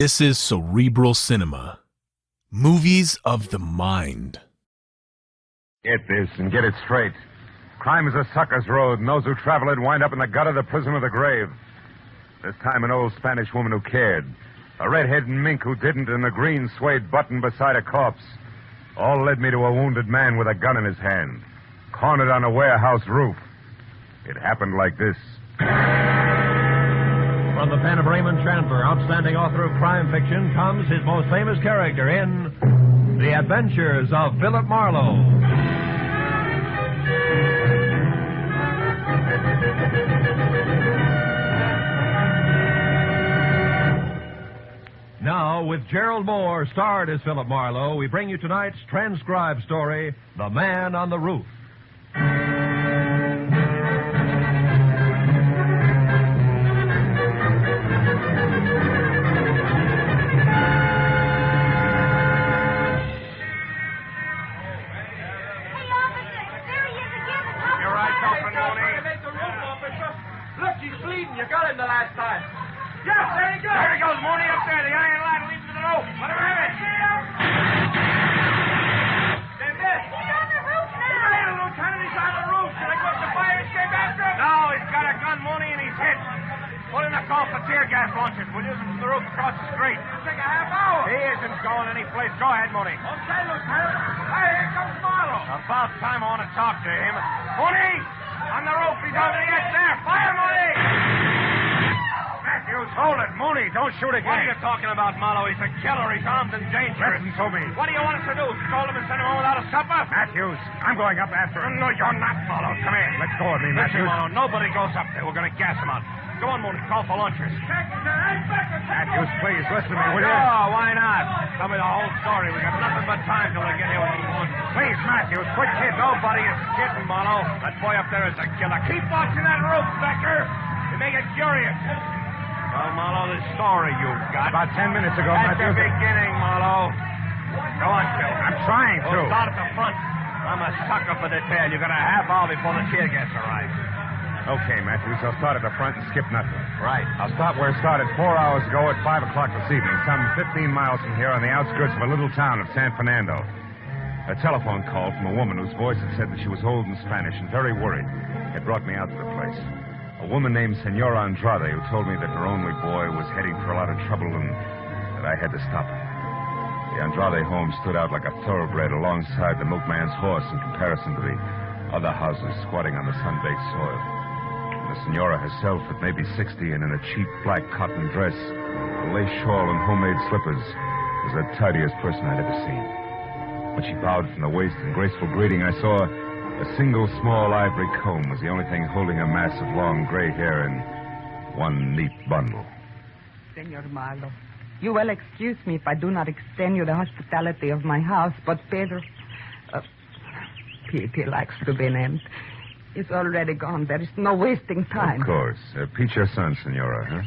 This is cerebral cinema. Movies of the mind. Get this and get it straight. Crime is a sucker's road, and those who travel it wind up in the gutter, the prison, or the grave. This time an old Spanish woman who cared. A redheaded mink who didn't, and a green suede button beside a corpse. All led me to a wounded man with a gun in his hand, cornered on a warehouse roof. It happened like this. From the pen of Raymond Chandler, outstanding author of crime fiction, comes his most famous character in The Adventures of Philip Marlowe. Now, with Gerald Moore, starred as Philip Marlowe, we bring you tonight's transcribed story, The Man on the Roof. You got him the last time. Yes, there he goes. There he goes, Mooney, up there. The iron ladder leads to the roof. Let him have it. Then this. He's on the roof now. He's on the Lieutenant. He's on the roof. Should I go up the fire escape after him? No, he's got a gun, Mooney, and he's hit. Put in a call for tear gas launchers. We'll use them from the roof across the street. It'll take a half hour. He isn't going anyplace. Go ahead, Mooney. Okay, Lieutenant. Hey, here comes Marlowe. About time I want to talk to him. Mooney! On the roof. He's over the edge there. Fire, Mooney! Matthews, hold it. Mooney, don't shoot again. What are you talking about, Marlowe? He's a killer. He's armed and dangerous. Listen to me. What do you want us to do? Scold him and send him home without a supper? Matthews, I'm going up after him. No, you're not, Marlowe. Come here. Let go of me, Listen, Matthews. Marlowe, nobody goes up there. We're going to gas him out. Go on, Mooney. Call for lunchers. Matthews, please, listen to me, will you? Oh, why not? Tell me the whole story. We got nothing but time till they get here with the lunch. Please, Matthews, quit kidding. Nobody is kidding, Marlowe. That boy up there is a killer. Keep watching that roof, Becker. You make it curious. Well, Marlowe, the story you've got. About 10 minutes ago, At Matthews. the beginning, Marlowe. Go on, Phil. I'm trying to. We'll start at the front. I'm a sucker for detail. You got a half hour before the tear gas arrives. Okay, Matthews, I'll start at the front and skip nothing. Right. I'll start where it started 4 hours ago at 5 o'clock this evening, some 15 miles from here on the outskirts of a little town of San Fernando. A telephone call from a woman whose voice had said that she was old and Spanish and very worried had brought me out to the place. A woman named Senora Andrade who told me that her only boy was heading for a lot of trouble and that I had to stop her. The Andrade home stood out like a thoroughbred alongside the milkman's horse in comparison to the other houses squatting on the sun-baked soil. The senora herself, at maybe 60 and in a cheap black cotton dress, a lace shawl and homemade slippers, was the tidiest person I'd ever seen. When she bowed from the waist in graceful greeting, I saw a single small ivory comb was the only thing holding a mass of long gray hair in one neat bundle. Senor Marlowe, you will excuse me if I do not extend you the hospitality of my house, but Pedro... Pete, he likes to be named. He's already gone. There is no wasting time. Of course. Pete's your son, Senora, huh?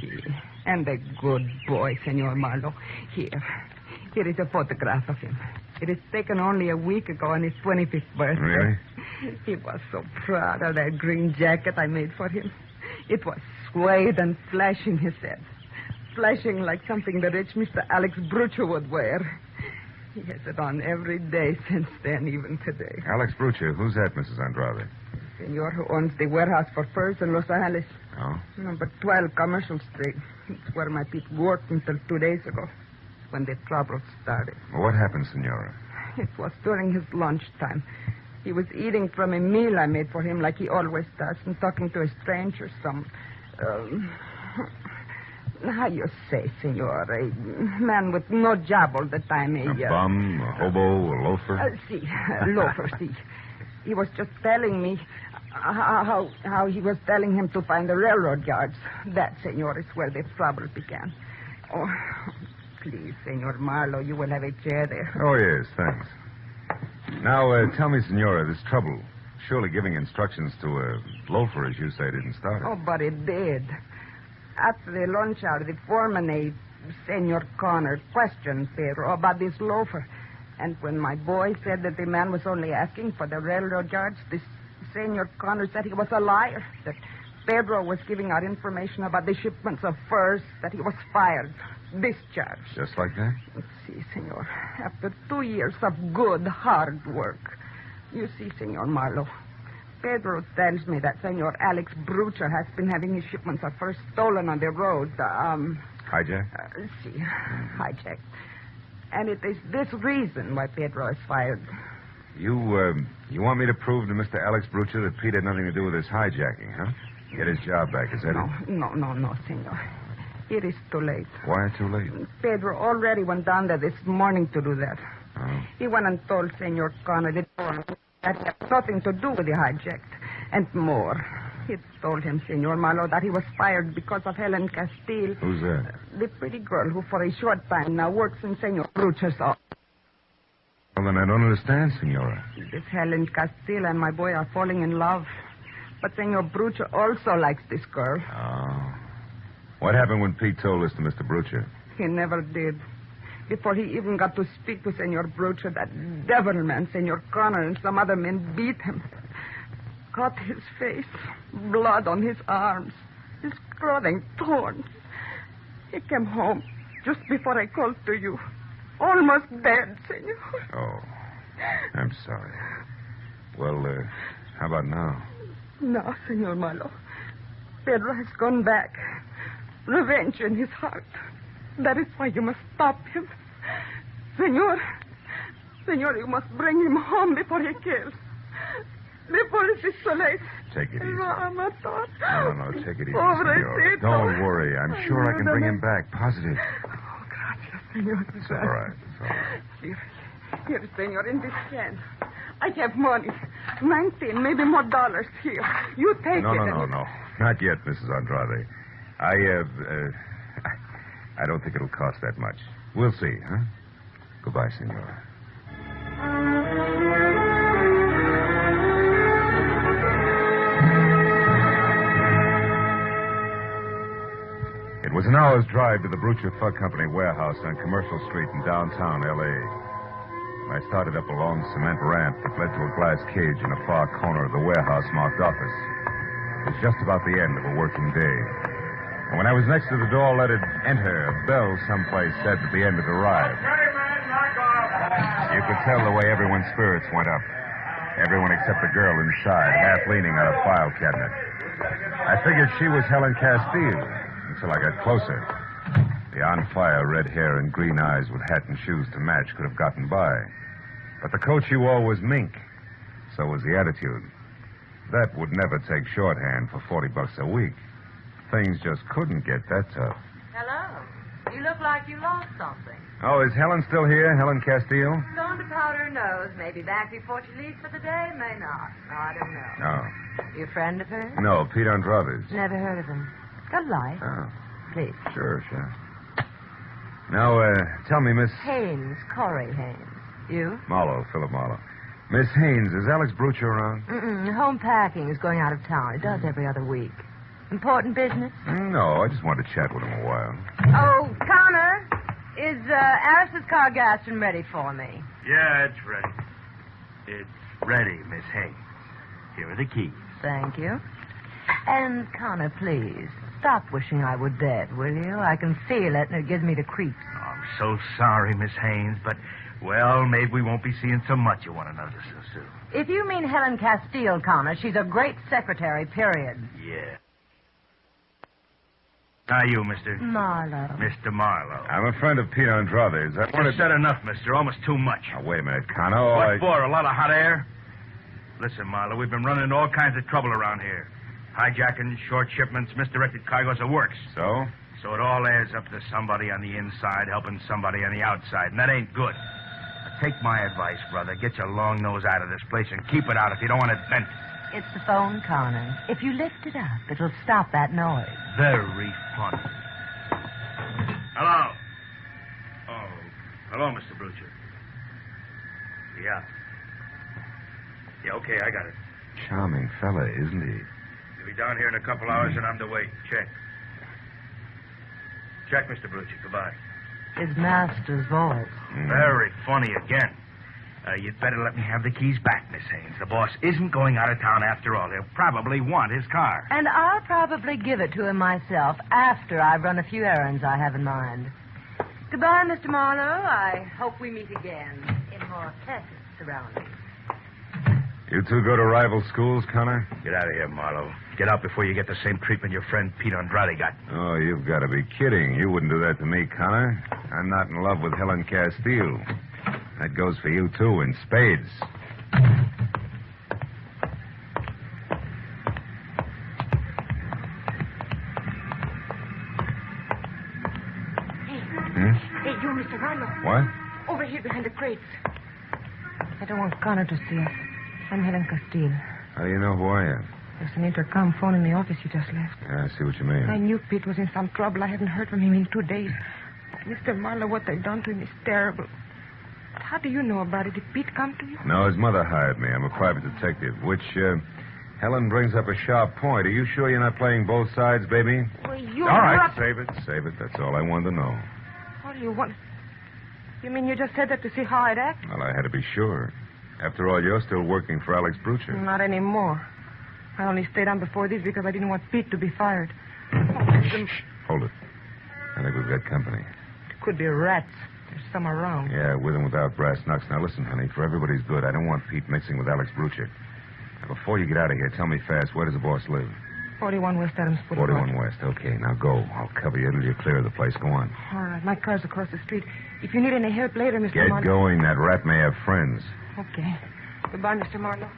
And a good boy, Senor Marlowe. Here is a photograph of him. It is taken only a week ago on his 25th birthday. Really? He was so proud of that green jacket I made for him. It was suede and flashing, he said. Flashing like something the rich Mr. Alex Brucho would wear. He has it on every day since then, even today. Alex Brucha. Who's that, Mrs. Andrade? Senor who owns the warehouse for furs in Los Angeles. Oh? Number 12 Commercial Street. It's where my Pete worked until 2 days ago, when the trouble started. Well, what happened, Senora? It was during his lunchtime. He was eating from a meal I made for him like he always does and talking to a stranger, how you say, senor, a man with no job all the time. A bum, a hobo, a loafer? Loafer, see. He was just telling me how he was telling him to find the railroad yards. That, senor, is where the trouble began. Oh, please, Senor Marlowe, you will have a chair there. Oh, yes, thanks. Now, tell me, Senora, this trouble. Surely giving instructions to a loafer, as you say, didn't start it. Oh, but it did. After the lunch hour, the foreman, Senor Connor, questioned Pedro about this loafer. And when my boy said that the man was only asking for the railroad yards, this Senor Connor said he was a liar, that Pedro was giving out information about the shipments of furs, that he was fired. discharged. Just like that? See, senor, after 2 years of good, hard work. You see, Senor Marlowe, Pedro tells me that Senor Alex Brucher has been having his shipments of furs stolen on the road. Hijack? Hijacked. And it is this reason why Pedro is fired. You want me to prove to Mr. Alex Brucher that Pete had nothing to do with this hijacking, huh? Get his job back, is that it? No, senor. It is too late. Why too late? Pedro already went down there this morning to do that. Oh. He went and told Senor Connor that he had nothing to do with the hijack. And more. He told him, Senor Marlowe, that he was fired because of Helen Castile. Who's that? The pretty girl who for a short time now works in Senor Brucher's office. Well, then I don't understand, Senora. This Helen Castile and my boy are falling in love. But Senor Brucher also likes this girl. Oh. What happened when Pete told this to Mr. Brucher? He never did. Before he even got to speak to Senor Brucher, that devil man, Senor Connor, and some other men beat him. Cut his face, blood on his arms, his clothing torn. He came home just before I called to you. Almost dead, Senor. Oh, I'm sorry. Well, how about now? No, Senor Marlowe. Pedro has gone back. Revenge in his heart. That is why you must stop him. Senor, you must bring him home before he kills. Before it is too late. Take it easy. No, take it easy, Senora. Don't worry. I'm sure I can bring him back. Positive. Oh, gracias, Senor. It's all right. It's all right. Here, Senor, in this hand. I have money. 19, maybe more dollars here. You take it. No. Not yet, Mrs. Andrade. I don't think it'll cost that much. We'll see, huh? Goodbye, Senora. It was an hour's drive to the Brucher Fug Company warehouse on Commercial Street in downtown L.A. I started up a long cement ramp that led to a glass cage in a far corner of the warehouse marked office. It was just about the end of a working day. And when I was next to the door, let it enter, a bell someplace said that the end had arrived. You could tell the way everyone's spirits went up. Everyone except the girl inside, half leaning on a file cabinet. I figured she was Helen Castile until I got closer. The on-fire red hair and green eyes with hat and shoes to match could have gotten by. But the coat she wore was mink. So was the attitude. That would never take shorthand for $40 a week. Things just couldn't get that tough. Hello. You look like you lost something. Oh, is Helen still here, Helen Castile? Gone to powder her nose. Maybe back before she leaves for the day. May not. I don't know. No. You a friend of hers? No, Pete Andrade's. Never heard of him. Got a light? Oh, Please. sure. Now, tell me, Miss... Haynes. Corey Haynes. You? Marlowe, Philip Marlowe. Miss Haynes, is Alex Brucher around? Home packing is going out of town. It does every other week. Important business? No, I just wanted to chat with him a while. Oh, Connor, is Alice's car gassed and ready for me? Yeah, it's ready. It's ready, Miss Haynes. Here are the keys. Thank you. And, Connor, please, stop wishing I were dead, will you? I can feel it, and it gives me the creeps. Oh, I'm so sorry, Miss Haynes, but, well, maybe we won't be seeing so much of one another so soon. If you mean Helen Castile, Connor, she's a great secretary, period. Yeah. Now you, Mr. Marlowe. Mr. Marlowe. I'm a friend of Pete Andrade's. I wanted... You've said enough, mister. Almost too much. Now, wait a minute, Connor. What for? A lot of hot air? Listen, Marlowe, we've been running into all kinds of trouble around here. Hijacking, short shipments, misdirected cargoes, the works. So? So it all adds up to somebody on the inside helping somebody on the outside, and that ain't good. Now, take my advice, brother. Get your long nose out of this place and keep it out if you don't want it bent. It's the phone, Connor. If you lift it up, it'll stop that noise. Very funny. Hello. Oh, hello, Mr. Brucher. Yeah. Yeah, okay, I got it. Charming fella, isn't he? He'll be down here in a couple hours, and I'm to wait. Check. Check, Mr. Brucher. Goodbye. His master's voice. Very funny again. You'd better let me have the keys back, Miss Haynes. The boss isn't going out of town after all. He'll probably want his car. And I'll probably give it to him myself after I've run a few errands I have in mind. Goodbye, Mr. Marlowe. I hope we meet again in more pleasant surroundings. You two go to rival schools, Connor? Get out of here, Marlowe. Get out before you get the same treatment your friend Pete Andrade got. Oh, you've got to be kidding. You wouldn't do that to me, Connor. I'm not in love with Helen Castile. That goes for you, too, in spades. Hey, you, Mr. Marlowe. What? Over here behind the crates. I don't want Connor to see us. I'm Helen Castile. How do you know who I am? There's an intercom phone in the office you just left. Yeah, I see what you mean. I knew Pete was in some trouble. I haven't heard from him in 2 days. Mr. Marlowe, what they've done to him is terrible. But how do you know about it? Did Pete come to you? No, his mother hired me. I'm a private detective, which, Helen brings up a sharp point. Are you sure you're not playing both sides, baby? Well, you... All right, save it. Save it. That's all I wanted to know. What do you want? You mean you just said that to see how I'd act? Well, I had to be sure. After all, you're still working for Alex Brucher. Not anymore. I only stayed on before this because I didn't want Pete to be fired. Shh. Hold it. I think we've got company. It could be rats. There's some around. Yeah, with and without brass knucks. Now, listen, honey, for everybody's good, I don't want Pete mixing with Alex Brucher. Now, before you get out of here, tell me fast, where does the boss live? 41 West Adams Boulevard. 41 West. Okay, now go. I'll cover you until you're clear of the place. Go on. All right, my car's across the street. If you need any help later, Mr. Get Marlowe... going. That rat may have friends. Okay. Goodbye, Mr. Marlowe.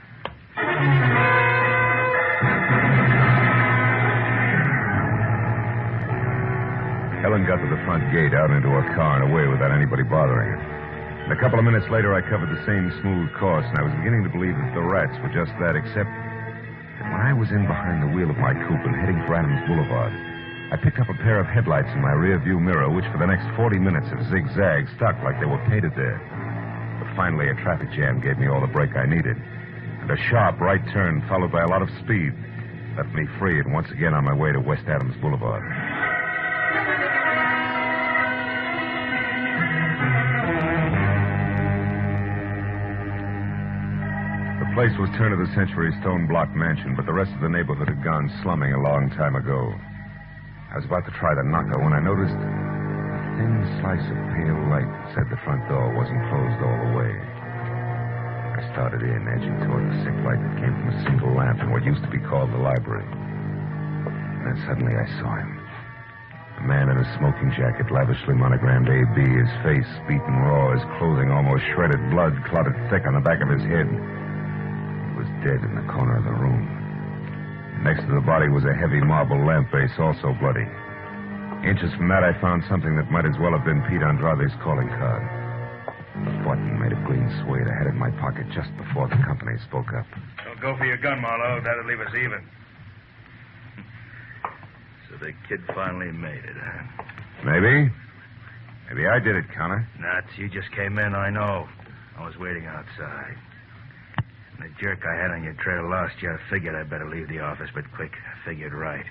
Helen got to the front gate, out into her car, and away without anybody bothering her. And a couple of minutes later, I covered the same smooth course, and I was beginning to believe that the rats were just that, except that when I was in behind the wheel of my coupe and heading for Adams Boulevard, I picked up a pair of headlights in my rear-view mirror, which for the next 40 minutes have zigzagged, stuck like they were painted there. But finally, a traffic jam gave me all the brake I needed, and a sharp right turn followed by a lot of speed left me free and once again on my way to West Adams Boulevard. The place was turn-of-the-century stone-block mansion, but the rest of the neighborhood had gone slumming a long time ago. I was about to try the knocker when I noticed a thin slice of pale light that said the front door wasn't closed all the way. I started in, edging toward the sick light that came from a single lamp in what used to be called the library. And then suddenly I saw him. A man in a smoking jacket, lavishly monogrammed A.B., his face beaten raw, his clothing almost shredded, blood clotted thick on the back of his head. He was dead in the corner of the room. Next to the body was a heavy marble lamp base, also bloody. Inches from that, I found something that might as well have been Pete Andrade's calling card. A button made of green suede I had in my pocket just before the company spoke up. Don't go for your gun, Marlowe. That'll leave us even. So the kid finally made it, huh? Maybe. Maybe I did it, Connor. Nuts. You just came in, I know. I was waiting outside. The jerk I had on your trail lost you. I figured I'd better leave the office, but quick. I figured right.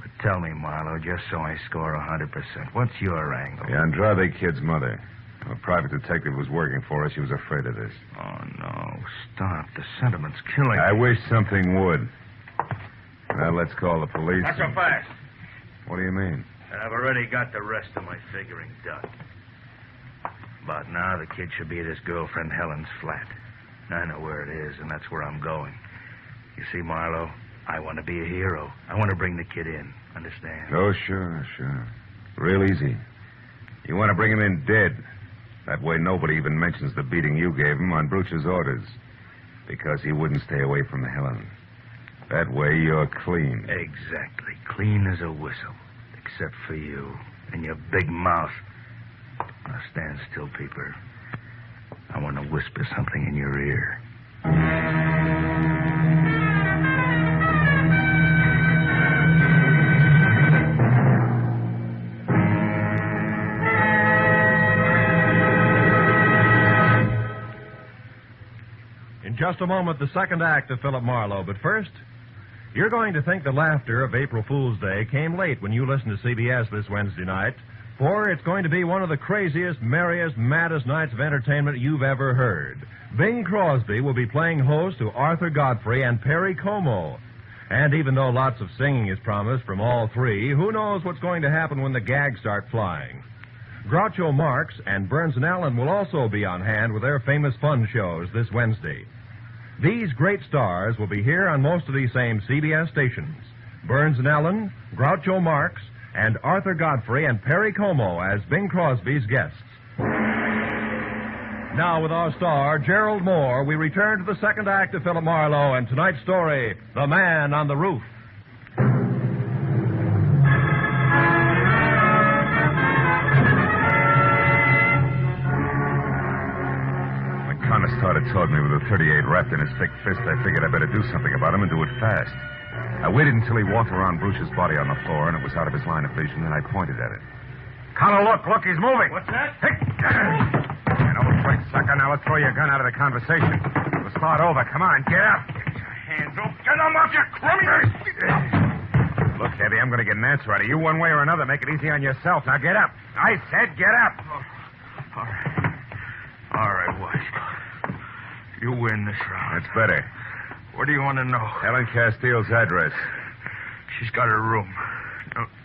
But tell me, Marlowe, just so I score 100%, what's your angle? The Andrade kid's mother. A private detective was working for her. She was afraid of this. Oh, no. Stop. The sentiment's killing I me. wish something would. Now, let's call the police. Not so fast. What do you mean? I've already got the rest of my figuring done. About now, the kid should be at his girlfriend Helen's flat. I know where it is, and that's where I'm going. You see, Marlowe, I want to be a hero. I want to bring the kid in. Understand? Oh, sure. Real easy. You want to bring him in dead. That way nobody even mentions the beating you gave him on Brucher's orders. Because he wouldn't stay away from Helen. That way you're clean. Exactly. Clean as a whistle. Except for you and your big mouth. Now stand still, Peeper. I want to whisper something in your ear. In just a moment, the second act of Philip Marlowe. But first, you're going to think the laughter of April Fool's Day came late when you listen to CBS this Wednesday night, for it's going to be one of the craziest, merriest, maddest nights of entertainment you've ever heard. Bing Crosby will be playing host to Arthur Godfrey and Perry Como. And even though lots of singing is promised from all three, who knows what's going to happen when the gags start flying? Groucho Marx and Burns and Allen will also be on hand with their famous fun shows this Wednesday. These great stars will be here on most of these same CBS stations. Burns and Allen, Groucho Marx, and Arthur Godfrey and Perry Como as Bing Crosby's guests. Now, with our star, Gerald Moore, we return to the second act of Philip Marlowe and tonight's story, The Man on the Roof. When Connor started toward me with a .38 wrapped in his thick fist, I figured I better do something about him and do it fast. I waited until he walked around Bruce's body on the floor and it was out of his line of vision, and I pointed at it. Connor, look, he's moving. What's that? Hey! Don't wait, sucker. Now let's throw your gun out of the conversation. We'll start over. Come on, get up. Get your hands up. Get them off, you criminals. Look, Eddie, I'm going to get an answer out of you one way or another. Make it easy on yourself. Now get up. I said get up. All right, Wise. You win this round. That's better. What do you want to know? Helen Castile's address. She's got her room.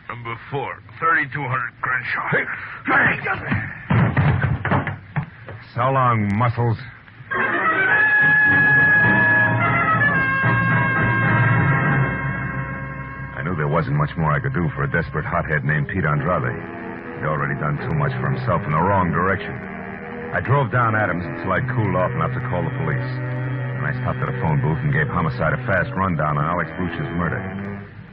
Number 4, 3200 Crenshaw. So long, muscles. I knew there wasn't much more I could do for a desperate hothead named Pete Andrade. He'd already done too much for himself in the wrong direction. I drove down Adams until I'd cooled off enough to call the police. And I stopped at a phone booth and gave Homicide a fast rundown on Alex Bruch's murder.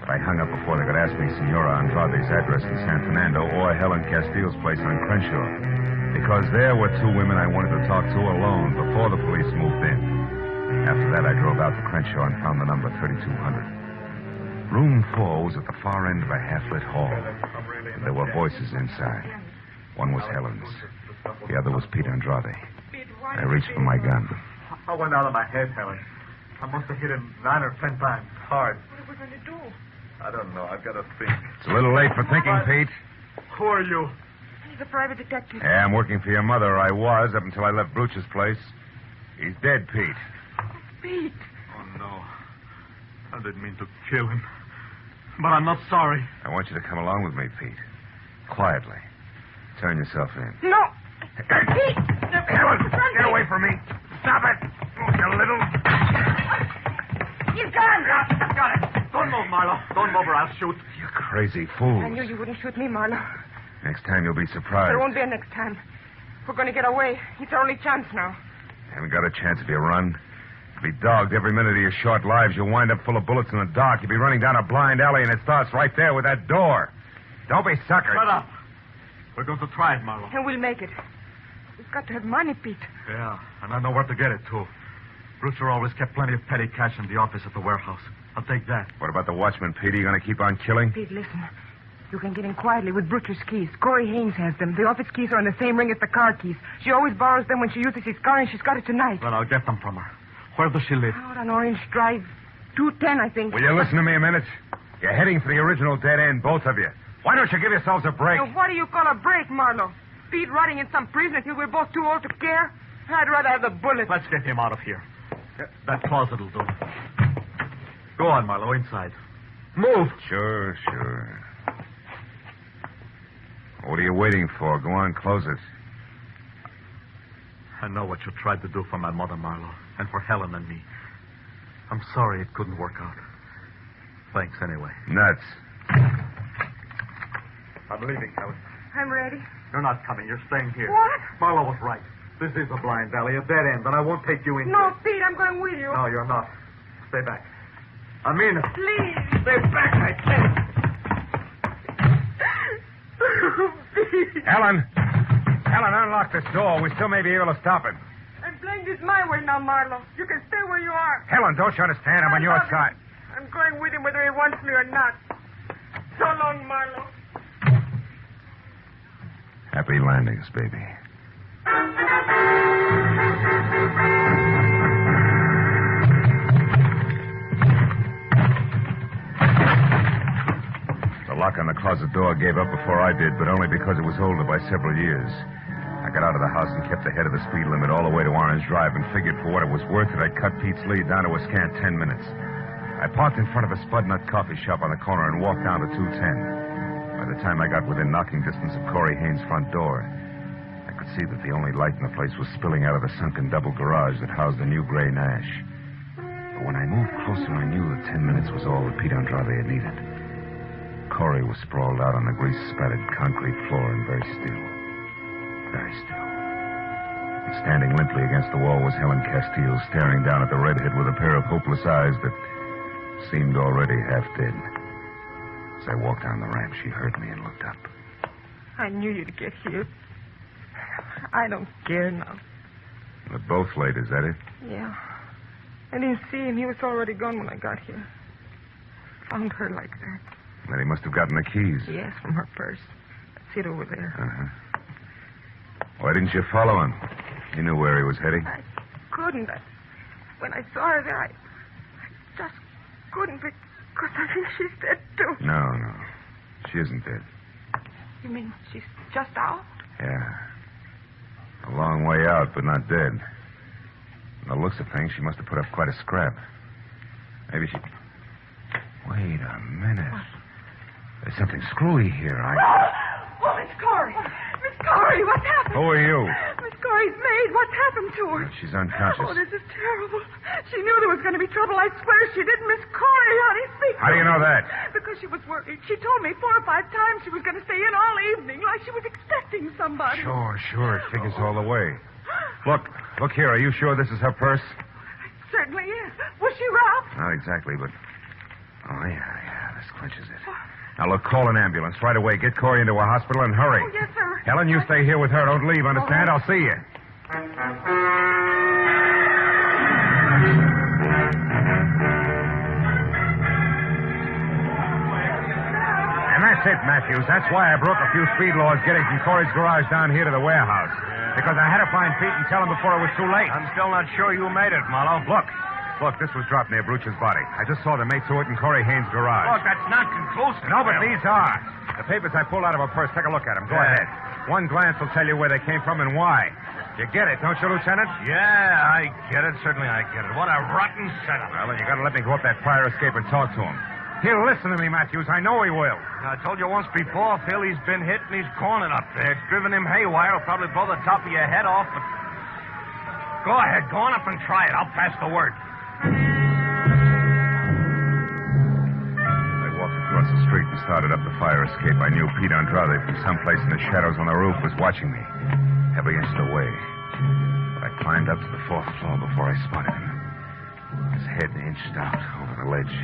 But I hung up before they could ask me Senora Andrade's address in San Fernando or Helen Castile's place on Crenshaw. Because there were two women I wanted to talk to alone before the police moved in. After that, I drove out to Crenshaw and found the number 3200. Room 4 was at the far end of a half-lit hall. And there were voices inside. One was Helen's. The other was Pete Andrade. I reached for my gun. I went out of my head, Helen. I must have hit him 9 or 10 times. Hard. What are we going to do? I don't know. I've got to think. It's a little late for thinking, Pete. Who are you? He's a private detective. Yeah, I'm working for your mother. I was up until I left Bruch's place. He's dead, Pete. Pete. Oh, no. I didn't mean to kill him. But I'm not sorry. I want you to come along with me, Pete. Quietly. Turn yourself in. No. Pete. Helen, get away from me. Stop it. Oh, you little... He's gone. Got it. Don't move, Marlowe. Don't move or I'll shoot. You crazy fool. I knew you wouldn't shoot me, Marlowe. Next time you'll be surprised. There won't be a next time. We're going to get away. It's our only chance now. Haven't got a chance if you run. You'll be dogged every minute of your short lives. You'll wind up full of bullets in the dark. You'll be running down a blind alley, and it starts right there with that door. Don't be suckers. Shut up. We're going to try it, Marlowe. And we'll make it. We've got to have money, Pete. Yeah, and I know where to get it, too. Brewster always kept plenty of petty cash in the office at the warehouse. I'll take that. What about the watchman, Pete? Are you going to keep on killing? Pete, listen. You can get in quietly with Brewster's keys. Corey Haynes has them. The office keys are on the same ring as the car keys. She always borrows them when she uses his car, and she's got it tonight. Well, I'll get them from her. Where does she live? Out on Orange Drive. 210, I think. Will you listen to me a minute? You're heading for the original dead end, both of you. Why don't you give yourselves a break? Now, what do you call a break, Marlowe? Pete rotting in some prison until we're both too old to care? I'd rather have the bullet. Let's get him out of here. That closet will do. Go on, Marlowe, inside. Move! Sure. What are you waiting for? Go on, close it. I know what you tried to do for my mother, Marlowe, and for Helen and me. I'm sorry it couldn't work out. Thanks anyway. Nuts. I'm leaving, Helen. I'm ready. You're not coming. You're staying here. What? Marlowe was right. This is a blind alley, a dead end, and I won't take you in. No, Pete, I'm going with you. No, you're not. Stay back. I mean it. Please. Stay back, I said. Pete. Helen, unlock this door. We still may be able to stop it. I'm playing this my way now, Marlowe. You can stay where you are. Helen, don't you understand? I'm on your love side. him. I'm going with him whether he wants me or not. So long, Marlowe. Happy landings, baby. The lock on the closet door gave up before I did, but only because it was older by several years. I got out of the house and kept ahead of the speed limit all the way to Orange Drive and figured for what it was worth that I'd cut Pete's lead down to a scant 10 minutes. I parked in front of a Spud Nut coffee shop on the corner and walked down to 210. By the time I got within knocking distance of Corey Haynes' front door, I could see that the only light in the place was spilling out of the sunken double garage that housed the new gray Nash. But when I moved closer, I knew that 10 minutes was all that Pete Andrade had needed. Corey was sprawled out on the grease-spattered concrete floor and very still. Very still. And standing limply against the wall was Helen Castile, staring down at the redhead with a pair of hopeless eyes that seemed already half dead. As I walked down the ramp, she heard me and looked up. I knew you'd get here. I don't care now. We're both late, is that it? Yeah. I didn't see him. He was already gone when I got here. Found her like that. Then he must have gotten the keys. Yes, from her purse. That's it over there. Uh-huh. Why didn't you follow him? You knew where he was heading. I couldn't. When I saw her there, I just couldn't because I think she's dead, too. No. She isn't dead. You mean she's just out? Yeah. A long way out, but not dead. From the looks of things, she must have put up quite a scrap. Maybe she... Wait a minute. What? There's something screwy here. Oh, Miss Corey. Miss Corey, what's happened? Who are you? Miss Corey's maid. What's happened to her? She's unconscious. Oh, this is terrible. She knew there was going to be trouble. I swear she did. Miss Corey, how do you speak? How do you know that? Because she was worried. She told me 4 or 5 times she was going to stay in all evening, like she was expecting somebody. Sure. It figures all the way. Look here. Are you sure this is her purse? It certainly is. Was she robbed? Not exactly, but... Oh, yeah. This clinches it. Now, look, call an ambulance right away. Get Corey into a hospital and hurry. Oh, yes, sir. Helen, you stay here with her. Don't leave, understand? I'll see you. And that's it, Matthews. That's why I broke a few speed laws getting from Corey's garage down here to the warehouse. Because I had to find Pete and tell him before it was too late. I'm still not sure you made it, Marlowe. Look, this was dropped near Bruch's body. I just saw the mate to it in Corey Haynes' garage. Look, that's not conclusive. No, but these are. The papers I pulled out of her purse. Take a look at them. Go ahead. One glance will tell you where they came from and why. You get it, don't you, Lieutenant? Yeah, I get it. Certainly I get it. What a rotten setup. Well, then you gotta let me go up that fire escape and talk to him. He'll listen to me, Matthews. I know he will. I told you once before, Phil, he's been hit and he's cornered up there. It's driven him haywire. It'll probably blow the top of your head off, but... Go ahead. Go on up and try it. I'll pass the word. Across the street and started up the fire escape. I knew Pete Andrade from someplace in the shadows on the roof was watching me, every inch of the way. But I climbed up to the 4th floor before I spotted him. His head inched out over the ledge.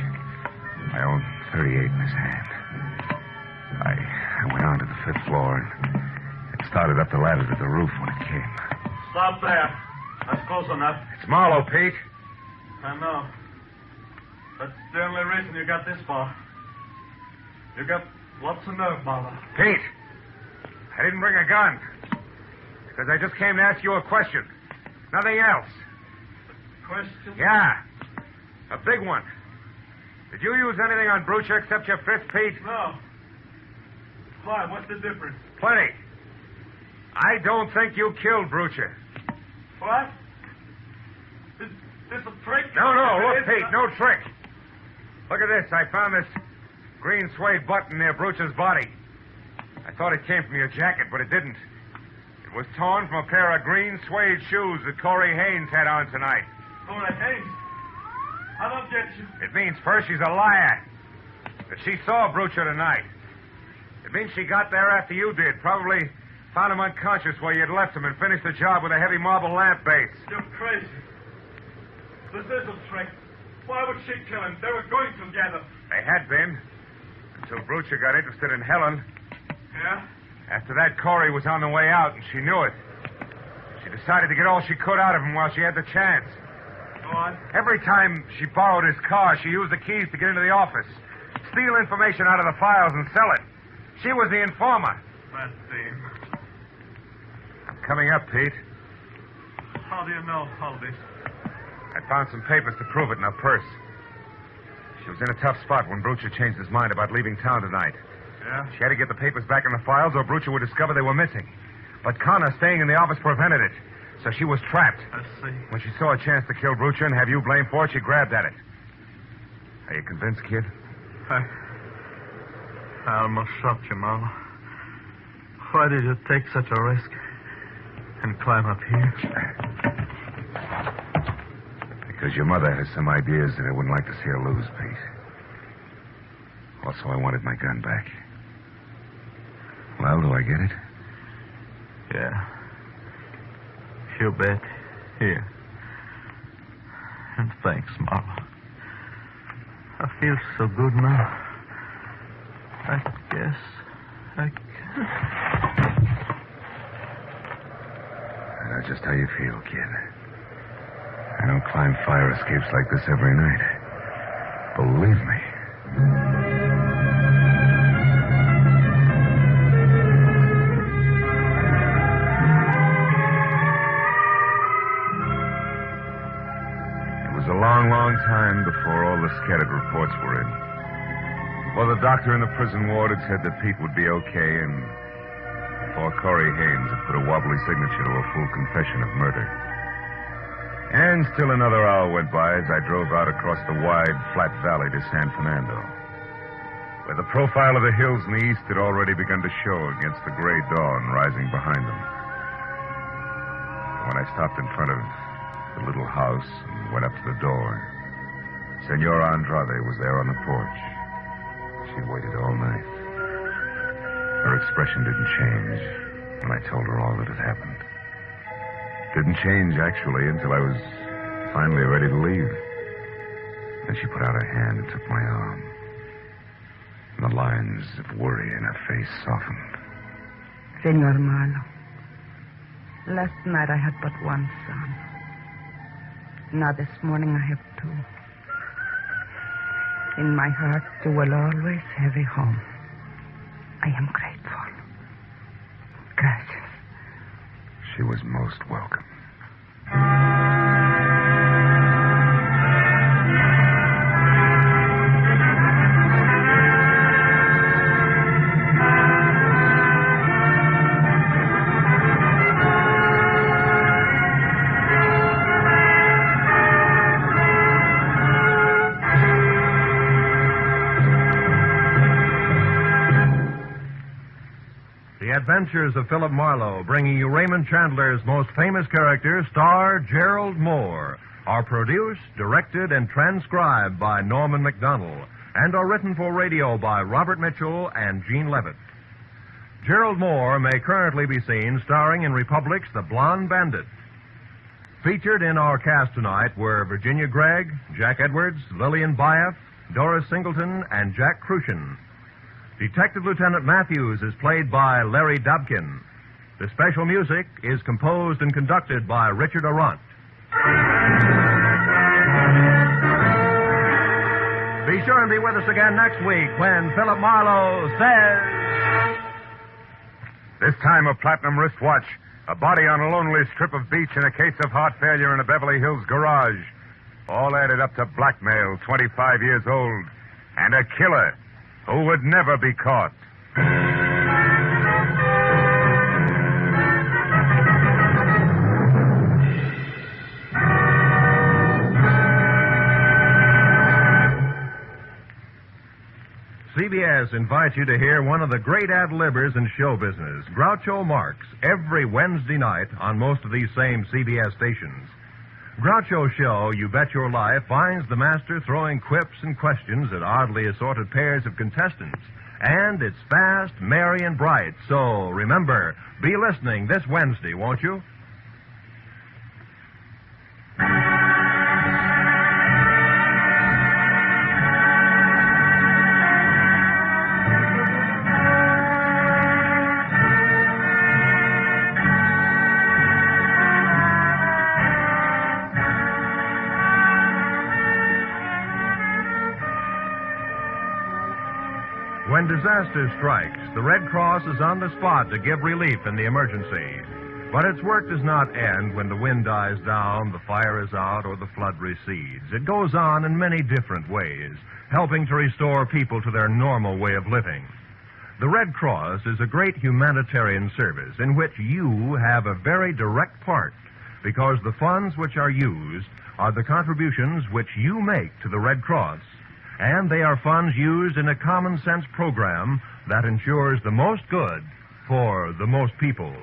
My own .38 in his hand. I went on to the 5th floor and started up the ladder to the roof when it came. Stop there. That's close enough. It's Marlowe, Pete. I know. That's the only reason you got this far. You got lots of nerve, Marlowe. Pete, I didn't bring a gun. Because I just came to ask you a question. Nothing else. Question? Yeah. A big one. Did you use anything on Brucher except your fist, Pete? No. Why? What's the difference? Plenty. I don't think you killed Brucher. What? Is this a trick? No. Look, Pete, no trick. Look at this. I found this green suede button near Brucher's body. I thought it came from your jacket, but it didn't. It was torn from a pair of green suede shoes that Corey Haynes had on tonight. Corey Haynes? I don't get you. It means, first, she's a liar. That she saw Brucher tonight. It means she got there after you did. Probably found him unconscious where you'd left him and finished the job with a heavy marble lamp base. You're crazy. This is a trick. Why would she kill him? They were going together. They had been. Until Brucher got interested in Helen. Yeah? After that, Corey was on the way out, and she knew it. She decided to get all she could out of him while she had the chance. Go on. Every time she borrowed his car, she used the keys to get into the office, steal information out of the files, and sell it. She was the informer. That thing. I'm coming up, Pete. How do you know all this? I found some papers to prove it in her purse. She was in a tough spot when Brucher changed his mind about leaving town tonight. Yeah? She had to get the papers back in the files or Brucher would discover they were missing. But Connor staying in the office prevented it. So she was trapped. I see. When she saw a chance to kill Brucher and have you blamed for it, she grabbed at it. Are you convinced, kid? I almost shot you, Marlowe. Why did you take such a risk and climb up here? Because your mother has some ideas that I wouldn't like to see her lose, Pete. Also, I wanted my gun back. Well, do I get it? Yeah. You bet. Here. And thanks, Marlowe. I feel so good now. I guess I can. I know just how you feel, kid. I don't climb fire escapes like this every night. Believe me. It was a long, long time before all the scattered reports were in. Before the doctor in the prison ward had said that Pete would be okay, and before Corey Haynes had put a wobbly signature to a full confession of murder. And still another hour went by as I drove out across the wide, flat valley to San Fernando, where the profile of the hills in the east had already begun to show against the gray dawn rising behind them. When I stopped in front of the little house and went up to the door, Senora Andrade was there on the porch. She waited all night. Her expression didn't change when I told her all that had happened. Didn't change, actually, until I was finally ready to leave. Then she put out her hand and took my arm. And the lines of worry in her face softened. Senor Marlowe, last night I had but one son. Now this morning I have two. In my heart, you will always have a home. I am grateful. Gracias. She was most welcome. Adventures of Philip Marlowe, bringing you Raymond Chandler's most famous character, star Gerald Moore, are produced, directed, and transcribed by Norman MacDonald, and are written for radio by Robert Mitchell and Gene Levitt. Gerald Moore may currently be seen starring in Republic's The Blonde Bandit. Featured in our cast tonight were Virginia Gregg, Jack Edwards, Lillian Bayef, Doris Singleton, and Jack Crucian. Detective Lieutenant Matthews is played by Larry Dobkin. The special music is composed and conducted by Richard Arant. Be sure and be with us again next week when Philip Marlowe says... This time a platinum wristwatch, a body on a lonely strip of beach, and a case of heart failure in a Beverly Hills garage. All added up to blackmail, 25 years old, and a killer who would never be caught. CBS invites you to hear one of the great ad-libbers in show business, Groucho Marx, every Wednesday night on most of these same CBS stations. Groucho's show, You Bet Your Life, finds the master throwing quips and questions at oddly assorted pairs of contestants. And it's fast, merry, and bright. So, remember, be listening this Wednesday, won't you? When disaster strikes, the Red Cross is on the spot to give relief in the emergency. But its work does not end when the wind dies down, the fire is out, or the flood recedes. It goes on in many different ways, helping to restore people to their normal way of living. The Red Cross is a great humanitarian service in which you have a very direct part, because the funds which are used are the contributions which you make to the Red Cross. And they are funds used in a common sense program that ensures the most good for the most people.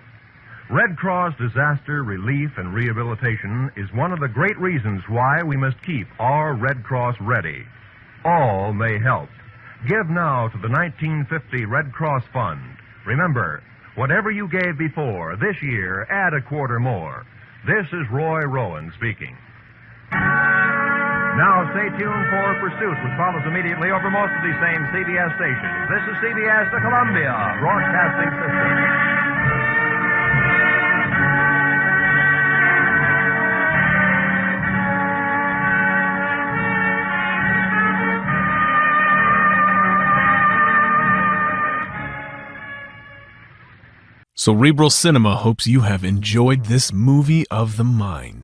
Red Cross Disaster Relief and Rehabilitation is one of the great reasons why we must keep our Red Cross ready. All may help. Give now to the 1950 Red Cross Fund. Remember, whatever you gave before, this year, add a quarter more. This is Roy Rowan speaking. Now stay tuned for Pursuit, which follows immediately over most of these same CBS stations. This is CBS, the Columbia Broadcasting System. Cerebral Cinema hopes you have enjoyed this movie of the mind.